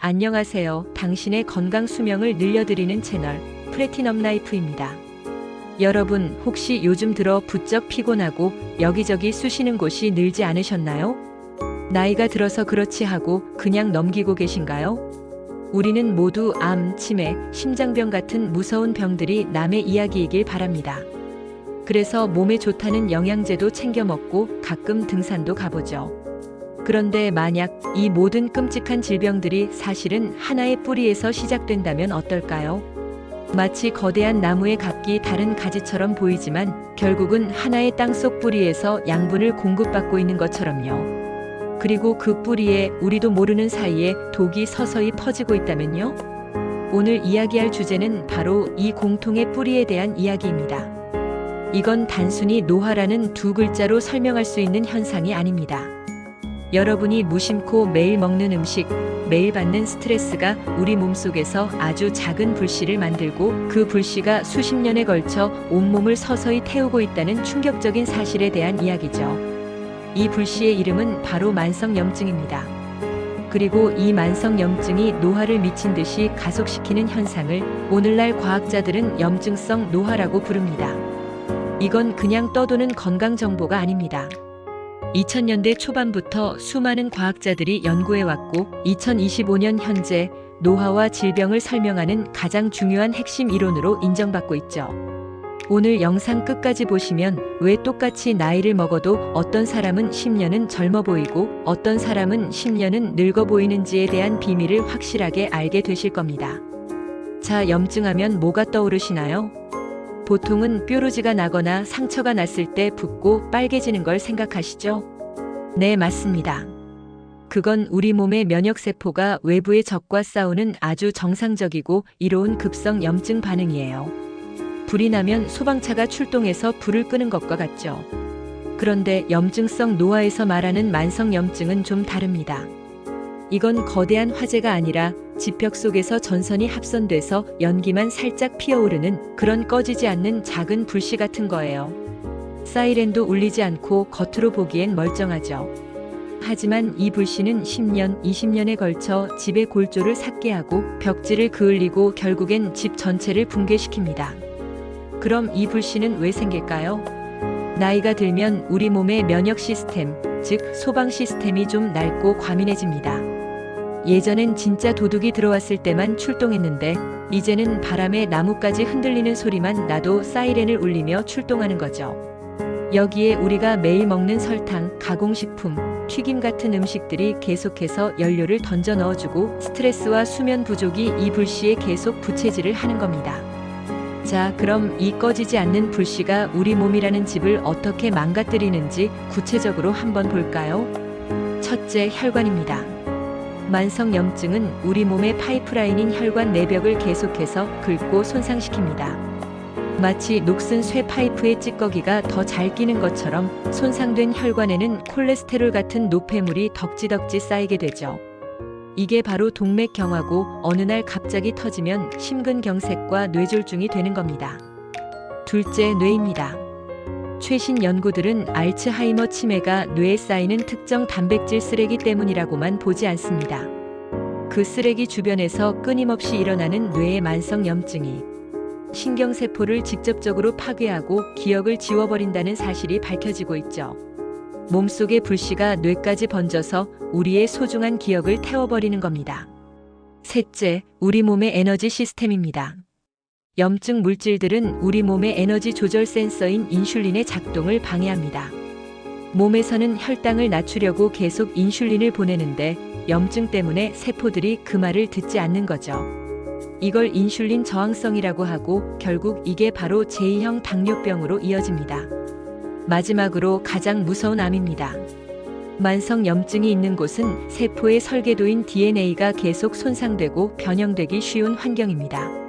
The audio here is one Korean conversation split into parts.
안녕하세요. 당신의 건강 수명을 늘려드리는 채널 플래티넘 라이프입니다. 여러분, 혹시 요즘 들어 부쩍 피곤하고 여기저기 쑤시는 곳이 늘지 않으셨나요? 나이가 들어서 그렇지 하고 그냥 넘기고 계신가요? 우리는 모두 암, 치매, 심장병 같은 무서운 병들이 남의 이야기이길 바랍니다. 그래서 몸에 좋다는 영양제도 챙겨 먹고 가끔 등산도 가보죠. 그런데 만약 이 모든 끔찍한 질병들이 사실은 하나의 뿌리에서 시작된다면 어떨까요? 마치 거대한 나무의 각기 다른 가지처럼 보이지만 결국은 하나의 땅속 뿌리에서 양분을 공급받고 있는 것처럼요. 그리고 그 뿌리에 우리도 모르는 사이에 독이 서서히 퍼지고 있다면요? 오늘 이야기할 주제는 바로 이 공통의 뿌리에 대한 이야기입니다. 이건 단순히 노화라는 두 글자로 설명할 수 있는 현상이 아닙니다. 여러분이 무심코 매일 먹는 음식, 매일 받는 스트레스가 우리 몸속에서 아주 작은 불씨를 만들고 그 불씨가 수십 년에 걸쳐 온몸을 서서히 태우고 있다는 충격적인 사실에 대한 이야기죠. 이 불씨의 이름은 바로 만성염증입니다. 그리고 이 만성염증이 노화를 미친 듯이 가속시키는 현상을 오늘날 과학자들은 염증성 노화라고 부릅니다. 이건 그냥 떠도는 건강 정보가 아닙니다. 2000년대 초반부터 수많은 과학자들이 연구해왔고 2025년 현재 노화와 질병을 설명하는 가장 중요한 핵심 이론으로 인정받고 있죠. 오늘 영상 끝까지 보시면 왜 똑같이 나이를 먹어도 어떤 사람은 10년은 젊어 보이고 어떤 사람은 10년은 늙어 보이는지에 대한 비밀을 확실하게 알게 되실 겁니다. 자, 염증하면 뭐가 떠오르시나요? 보통은 뾰루지가 나거나 상처가 났을 때 붓고 빨개지는 걸 생각하시죠? 네, 맞습니다. 그건 우리 몸의 면역세포가 외부의 적과 싸우는 아주 정상적이고 이로운 급성 염증 반응이에요. 불이 나면 소방차가 출동해서 불을 끄는 것과 같죠. 그런데 염증성 노화에서 말하는 만성염증은 좀 다릅니다. 이건 거대한 화재가 아니라 지벽 속에서 전선이 합선돼서 연기만 살짝 피어오르는 그런 꺼지지 않는 작은 불씨 같은 거예요. 사이렌도 울리지 않고 겉으로 보기엔 멀쩡하죠. 하지만 이 불씨는 10년, 20년에 걸쳐 집의 골조를 삭게 하고 벽지를 그을리고 결국엔 집 전체를 붕괴시킵니다. 그럼 이 불씨는 왜 생길까요? 나이가 들면 우리 몸의 면역 시스템, 즉 소방 시스템이 좀 낡고 과민해집니다. 예전엔 진짜 도둑이 들어왔을 때만 출동했는데 이제는 바람에 나뭇가지 흔들리는 소리만 나도 사이렌을 울리며 출동하는 거죠. 여기에 우리가 매일 먹는 설탕, 가공식품, 튀김 같은 음식들이 계속해서 연료를 던져 넣어주고 스트레스와 수면 부족이 이 불씨에 계속 부채질을 하는 겁니다. 자, 그럼 이 꺼지지 않는 불씨가 우리 몸이라는 집을 어떻게 망가뜨리는지 구체적으로 한번 볼까요? 첫째, 혈관입니다. 만성염증은 우리 몸의 파이프라인인 혈관 내벽을 계속해서 긁고 손상시킵니다. 마치 녹슨 쇠 파이프의 찌꺼기가 더 잘 끼는 것처럼 손상된 혈관에는 콜레스테롤 같은 노폐물이 덕지덕지 쌓이게 되죠. 이게 바로 동맥경화고 어느 날 갑자기 터지면 심근경색과 뇌졸중이 되는 겁니다. 둘째, 뇌입니다. 최신 연구들은 알츠하이머 치매가 뇌에 쌓이는 특정 단백질 쓰레기 때문이라고만 보지 않습니다. 그 쓰레기 주변에서 끊임없이 일어나는 뇌의 만성염증이 신경세포를 직접적으로 파괴하고 기억을 지워버린다는 사실이 밝혀지고 있죠. 몸속의 불씨가 뇌까지 번져서 우리의 소중한 기억을 태워버리는 겁니다. 셋째, 우리 몸의 에너지 시스템입니다. 염증 물질들은 우리 몸의 에너지 조절 센서인 인슐린의 작동을 방해합니다. 몸에서는 혈당을 낮추려고 계속 인슐린을 보내는데 염증 때문에 세포들이 그 말을 듣지 않는 거죠. 이걸 인슐린 저항성이라고 하고 결국 이게 바로 제2형 당뇨병으로 이어집니다. 마지막으로 가장 무서운 암입니다. 만성염증이 있는 곳은 세포의 설계도인 DNA가 계속 손상되고 변형되기 쉬운 환경입니다.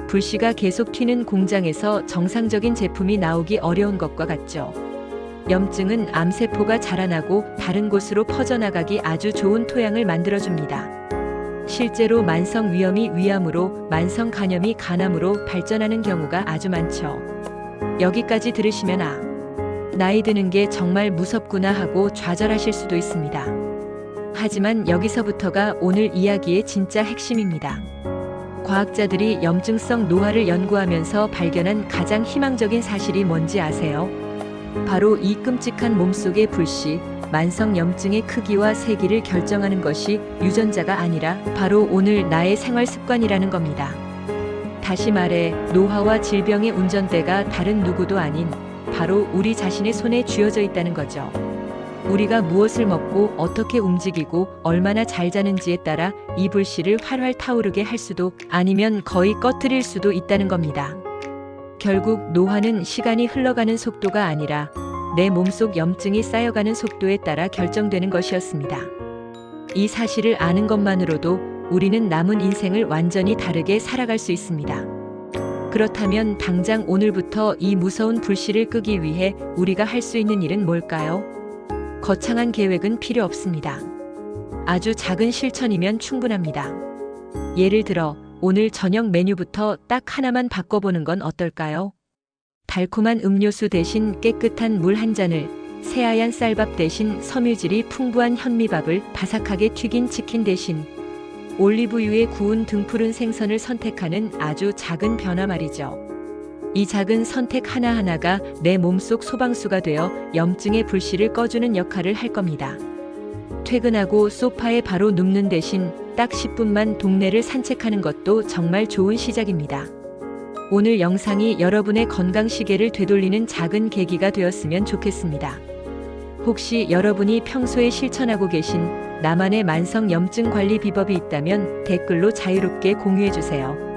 불씨가 계속 튀는 공장에서 정상적인 제품이 나오기 어려운 것과 같죠. 염증은 암세포가 자라나고 다른 곳으로 퍼져나가기 아주 좋은 토양을 만들어줍니다. 실제로 만성 위염이 위암으로, 만성 간염이 간암으로 발전하는 경우가 아주 많죠. 여기까지 들으시면 나이 드는 게 정말 무섭구나 하고 좌절하실 수도 있습니다. 하지만 여기서부터가 오늘 이야기의 진짜 핵심입니다. 과학자들이 염증성 노화를 연구하면서 발견한 가장 희망적인 사실이 뭔지 아세요? 바로 이 끔찍한 몸속의 불씨, 만성 염증의 크기와 세기를 결정하는 것이 유전자가 아니라 바로 오늘 나의 생활 습관이라는 겁니다. 다시 말해, 노화와 질병의 운전대가 다른 누구도 아닌 바로 우리 자신의 손에 쥐어져 있다는 거죠. 우리가 무엇을 먹고 어떻게 움직이고 얼마나 잘 자는지에 따라 이 불씨를 활활 타오르게 할 수도 아니면 거의 꺼트릴 수도 있다는 겁니다. 결국 노화는 시간이 흘러가는 속도가 아니라 내 몸속 염증이 쌓여가는 속도에 따라 결정되는 것이었습니다. 이 사실을 아는 것만으로도 우리는 남은 인생을 완전히 다르게 살아갈 수 있습니다. 그렇다면 당장 오늘부터 이 무서운 불씨를 끄기 위해 우리가 할 수 있는 일은 뭘까요? 거창한 계획은 필요 없습니다. 아주 작은 실천이면 충분합니다. 예를 들어 오늘 저녁 메뉴부터 딱 하나만 바꿔보는 건 어떨까요? 달콤한 음료수 대신 깨끗한 물 한 잔을, 새하얀 쌀밥 대신 섬유질이 풍부한 현미밥을, 바삭하게 튀긴 치킨 대신 올리브유에 구운 등푸른 생선을 선택하는 아주 작은 변화 말이죠. 이 작은 선택 하나하나가 내 몸속 소방수가 되어 염증의 불씨를 꺼주는 역할을 할 겁니다. 퇴근하고 소파에 바로 눕는 대신 딱 10분만 동네를 산책하는 것도 정말 좋은 시작입니다. 오늘 영상이 여러분의 건강 시계를 되돌리는 작은 계기가 되었으면 좋겠습니다. 혹시 여러분이 평소에 실천하고 계신 나만의 만성 염증 관리 비법이 있다면 댓글로 자유롭게 공유해주세요.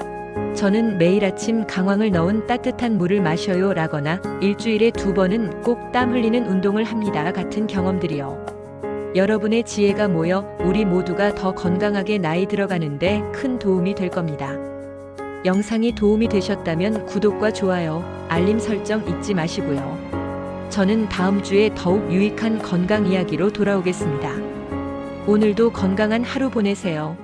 저는 매일 아침 강황을 넣은 따뜻한 물을 마셔요 라거나 일주일에 2번은 꼭 땀 흘리는 운동을 합니다 같은 경험들이요. 여러분의 지혜가 모여 우리 모두가 더 건강하게 나이 들어가는데 큰 도움이 될 겁니다. 영상이 도움이 되셨다면 구독과 좋아요, 알림 설정 잊지 마시고요. 저는 다음 주에 더욱 유익한 건강 이야기로 돌아오겠습니다. 오늘도 건강한 하루 보내세요.